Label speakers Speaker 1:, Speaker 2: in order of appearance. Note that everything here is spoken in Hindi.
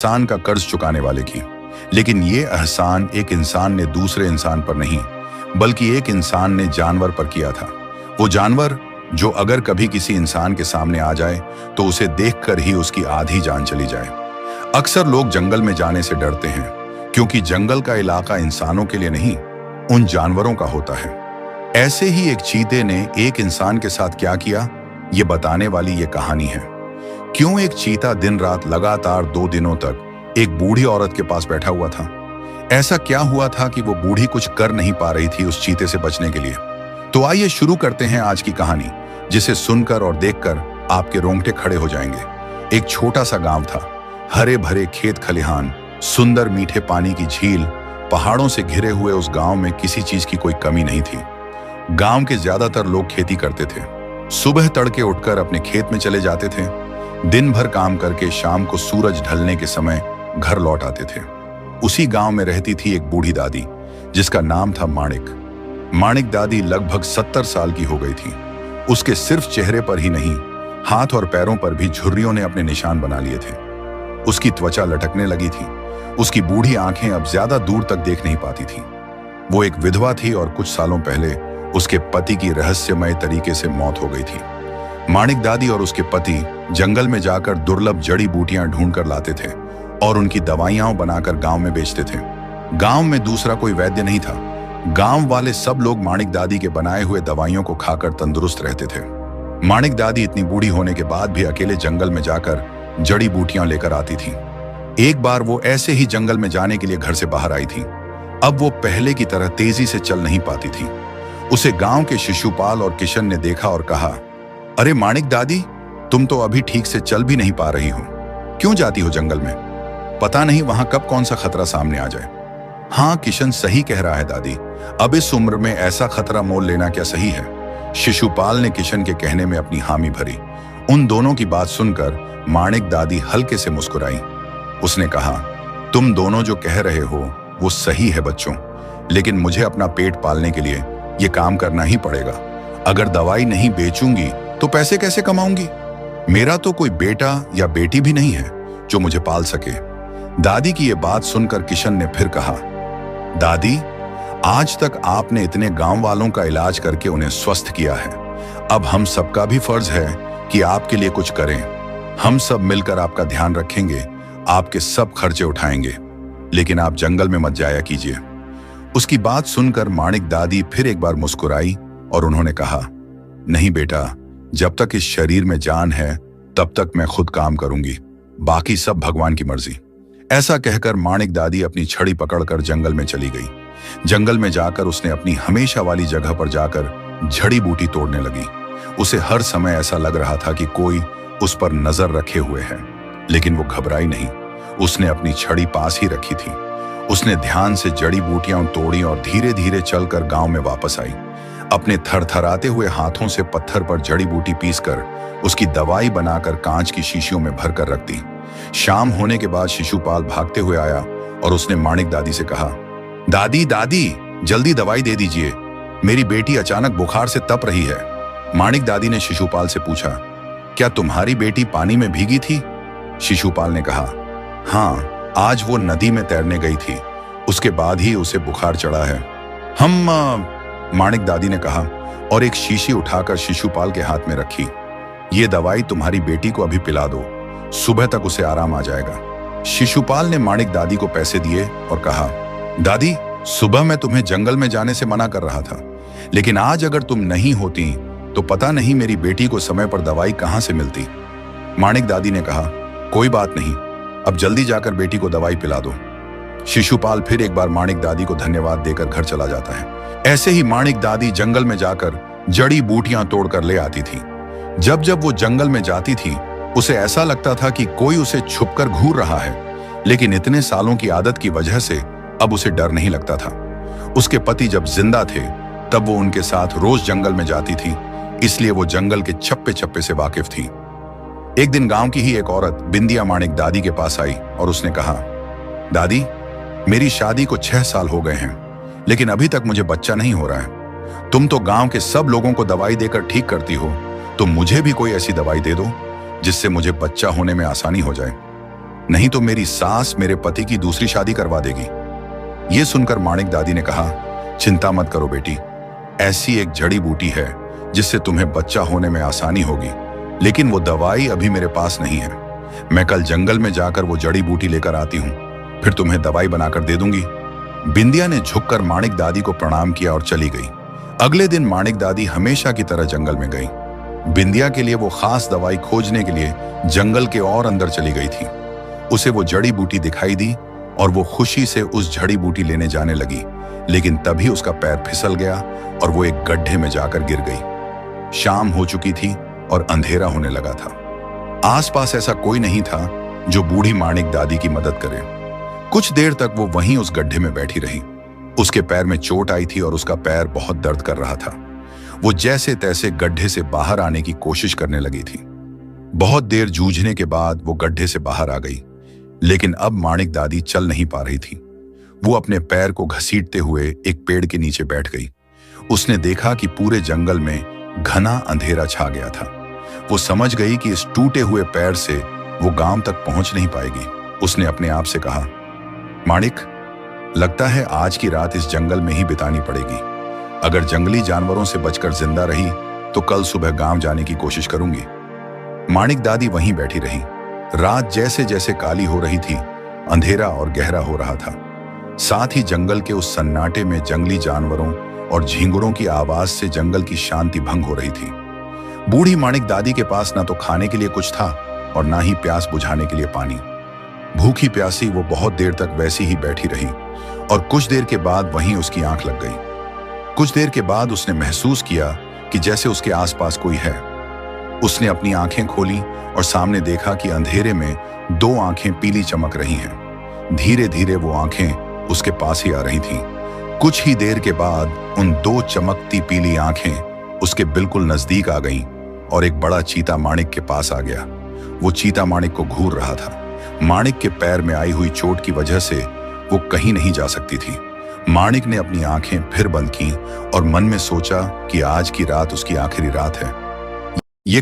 Speaker 1: इंसान का कर्ज चुकाने वाले की। लेकिन ये एहसान एक इंसान ने दूसरे इंसान पर नहीं, बल्कि एक इंसान ने जानवर पर किया था। वो जानवर जो अगर कभी किसी इंसान के सामने आ जाए तो उसे देखकर ही उसकी आधी जान चली जाए। अक्सर लोग जंगल में जाने से डरते हैं क्योंकि जंगल का इलाका इंसानों के लिए नहीं, उन जानवरों का होता है। ऐसे ही एक चीते ने एक इंसान के साथ क्या किया, ये बताने वाली ये कहानी है। क्यों एक चीता दिन रात लगातार 2 दिनों तक एक बूढ़ी औरत के पास बैठा हुआ था। ऐसा क्या हुआ था कि वो बूढ़ी कुछ कर नहीं पा रही थी उस चीते से बचने के लिए। तो आइए शुरू करते हैं आज की कहानी, जिसे सुनकर और देखकर आपके रोंगटे खड़े हो जाएंगे। एक छोटा सा गांव था, हरे भरे खेत खलिहान, सुंदर मीठे पानी की झील, पहाड़ों से घिरे हुए उस गांव में किसी चीज की कोई कमी नहीं थी। गांव के ज्यादातर लोग खेती करते थे। सुबह तड़के उठकर अपने खेत में चले जाते थे, दिन भर काम करके शाम को सूरज ढलने के समय घर लौट आते थे। उसी गांव में रहती थी एक बूढ़ी दादी, जिसका नाम था माणिक। माणिक दादी लगभग 70 साल की हो गई थी। उसके सिर्फ चेहरे पर ही नहीं, हाथ और पैरों पर भी झुर्रियों ने अपने निशान बना लिए थे। उसकी त्वचा लटकने लगी थी। उसकी बूढ़ी आंखें अब ज्यादा दूर तक देख नहीं पाती थी। वो एक विधवा थी और कुछ सालों पहले उसके पति की रहस्यमय तरीके से मौत हो गई थी। माणिक दादी और उसके पति जंगल में जाकर दुर्लभ जड़ी बूटियां ढूंढ कर लाते थे और उनकी दवाइयां बनाकर गांव में बेचते थे। गांव में दूसरा कोई वैद्य नहीं था। गांव वाले सब लोग माणिक दादी के बनाए हुए दवाइयों को खाकर तंदुरुस्त रहते थे। माणिक दादी इतनी बूढ़ी होने के बाद भी अकेले जंगल में जाकर जड़ी बूटियां लेकर आती थी। एक बार वो ऐसे ही जंगल में जाने के लिए घर से बाहर आई थी। अब वो पहले की तरह तेजी से चल नहीं पाती थी। उसे गांव के शिशुपाल और किशन ने देखा और कहा, अरे माणिक दादी, तुम तो अभी ठीक से चल भी नहीं पा रही हो। क्यों जाती हो जंगल में? पता नहीं वहां कब कौन सा खतरा सामने आ जाए। हाँ, किशन सही कह रहा है दादी, अब इस उम्र में ऐसा खतरा मोल लेना क्या सही है? शिशुपाल ने किशन के कहने में अपनी हामी भरी। उन दोनों की बात सुनकर माणिक दादी हल्के से मुस्कुराई। उसने कहा, तुम दोनों जो कह रहे हो वो सही है बच्चों, लेकिन मुझे अपना पेट पालने के लिए ये काम करना ही पड़ेगा। अगर दवाई नहीं बेचूंगी तो पैसे कैसे कमाऊंगी? मेरा तो कोई बेटा या बेटी भी नहीं है जो मुझे पाल सके। दादी की ये बात सुनकर किशन ने फिर कहा, दादी, आज तक आपने इतने गांव वालों का इलाज करके उन्हें स्वस्थ किया है। अब हम सबका भी फर्ज है कि आपके लिए कुछ करें। हम सब मिलकर आपका ध्यान रखेंगे, आपके सब खर्चे उठाएंगे, लेकिन आप जंगल में मत जाया कीजिए। उसकी बात सुनकर माणिक दादी फिर एक बार मुस्कुराई और उन्होंने कहा, नहीं बेटा, जब तक इस शरीर में जान है तब तक मैं खुद काम करूंगी, बाकी सब भगवान की मर्जी। ऐसा कहकर माणिक दादी अपनी छड़ी पकड़कर जंगल में चली गई। जंगल में जाकर उसने अपनी हमेशा वाली जगह पर जाकर जड़ी बूटी तोड़ने लगी। उसे हर समय ऐसा लग रहा था कि कोई उस पर नजर रखे हुए है, लेकिन वो घबराई नहीं। उसने अपनी छड़ी पास ही रखी थी। उसने ध्यान से जड़ी बूटियां तोड़ी और धीरे धीरे चलकर गांव में वापस आई। अपने थरथराते हुए हाथों से पत्थर पर जड़ी बूटी पीसकर उसकी दवाई बनाकर कांच की शीशियों में भरकर रख दी। शाम होने के बाद शिशुपाल भागते हुए आया और उसने माणिक दादी से कहा, दादी दादी, जल्दी दवाई दे दीजिए, मेरी बेटी अचानक बुखार से तप रही है। माणिक दादी ने शिशुपाल से पूछा, क्या तुम्हारी बेटी पानी में भीगी थी? शिशुपाल ने कहा, हाँ, आज वो नदी में तैरने गई थी, उसके बाद ही उसे बुखार चढ़ा है। माणिक दादी ने कहा और एक शीशी उठाकर शिशुपाल के हाथ में रखी। ये दवाई तुम्हारी बेटी को अभी पिला दो, सुबह तक उसे आराम आ जाएगा। शिशुपाल ने माणिक दादी को पैसे दिए और कहा, दादी, सुबह मैं तुम्हें जंगल में जाने से मना कर रहा था, लेकिन आज अगर तुम नहीं होती तो पता नहीं मेरी बेटी को समय पर दवाई कहां से मिलती। माणिक दादी ने कहा, कोई बात नहीं, अब जल्दी जाकर बेटी को दवाई पिला दो। शिशुपाल फिर एक बार माणिक दादी को धन्यवाद देकर घर चला जाता है। ऐसे ही माणिक दादी जंगल में जाकर जड़ी बूटियां तोड़कर ले आती थी। जब जब वो जंगल में जाती थी, उसे ऐसा लगता था कि कोई उसे छुपकर घूर रहा है, लेकिन इतने सालों की आदत की वजह से अब उसे डर नहीं लगता था। उसके पति जब जिंदा थे तब वो उनके साथ रोज जंगल में जाती थी, इसलिए वो जंगल के छप्पे छप्पे से वाकिफ थी। एक दिन गांव की ही एक औरत बिंदिया माणिक दादी के पास आई और उसने कहा, दादी, मेरी शादी को 6 साल हो गए हैं, लेकिन अभी तक मुझे बच्चा नहीं हो रहा है। तुम तो गांव के सब लोगों को दवाई देकर ठीक करती हो, तो मुझे भी कोई ऐसी दवाई दे दो जिससे मुझे बच्चा होने में आसानी हो जाए। नहीं तो मेरी सास मेरे पति की दूसरी शादी करवा देगी। ये सुनकर माणिक दादी ने कहा, चिंता मत करो बेटी, ऐसी एक जड़ी बूटी है जिससे तुम्हें बच्चा होने में आसानी होगी, लेकिन वो दवाई अभी मेरे पास नहीं है। मैं कल जंगल में जाकर वो जड़ी बूटी लेकर आती हूँ, फिर तुम्हें दवाई बनाकर दे दूंगी। बिंदिया ने झुककर माणिक दादी को प्रणाम किया और चली गई। अगले दिन माणिक दादी हमेशा की तरह जंगल में गई। बिंदिया के लिए वो खास दवाई खोजने के लिए जंगल के और अंदर चली गई थी। उसे वो जड़ी बूटी दिखाई दी और वो खुशी से उस जड़ी बूटी लेने जाने लगी, लेकिन तभी उसका पैर फिसल गया और वो एक गड्ढे में जाकर गिर गई। शाम हो चुकी थी और अंधेरा होने लगा था। आसपास ऐसा कोई नहीं था जो बूढ़ी माणिक दादी की मदद करे। कुछ देर तक वो वहीं उस गड्ढे में बैठी रही। उसके पैर में चोट आई थी और उसका पैर बहुत दर्द कर रहा था। वो जैसे तैसे गड्ढे से बाहर आने की कोशिश करने लगी थी। बहुत देर जूझने के बाद वो गड्ढे से बाहर आ गई, लेकिन अब माणिक दादी चल नहीं पा रही थी। वो अपने पैर को घसीटते हुए एक पेड़ के नीचे बैठ गई। उसने देखा कि पूरे जंगल में घना अंधेरा छा गया था। वो समझ गई कि इस टूटे हुए पैर से वो गांव तक पहुंच नहीं पाएगी। उसने अपने आप से कहा, माणिक, लगता है आज की रात इस जंगल में ही बितानी पड़ेगी। अगर जंगली जानवरों से बचकर जिंदा रही तो कल सुबह गांव जाने की कोशिश करूंगी। माणिक दादी वहीं बैठी रही। रात जैसे जैसे काली हो रही थी, अंधेरा और गहरा हो रहा था। साथ ही जंगल के उस सन्नाटे में जंगली जानवरों और झींगुरों की आवाज से जंगल की शांति भंग हो रही थी। बूढ़ी माणिक दादी के पास ना तो खाने के लिए कुछ था और ना ही प्यास बुझाने के लिए पानी। भूखी प्यासी वो बहुत देर तक वैसी ही बैठी रही और कुछ देर के बाद वहीं उसकी आंख लग गई। कुछ देर के बाद उसने महसूस किया कि जैसे उसके आसपास कोई है। उसने अपनी आंखें खोली और सामने देखा कि अंधेरे में दो आंखें पीली चमक रही हैं। धीरे धीरे वो आंखें उसके पास ही आ रही थीं। कुछ ही देर के बाद उन दो चमकती पीली आंखें उसके बिल्कुल नजदीक आ गईं और एक बड़ा चीता माणिक के पास आ गया। वो चीता माणिक को घूर रहा था। माणिक के पैर में आई हुई चोट की वजह से वो कहीं नहीं जा सकती थी। माणिक ने अपनी आंखें फिर बंद की और मन में सोचा कि आज की रात उसकी आखिरी रात है। ये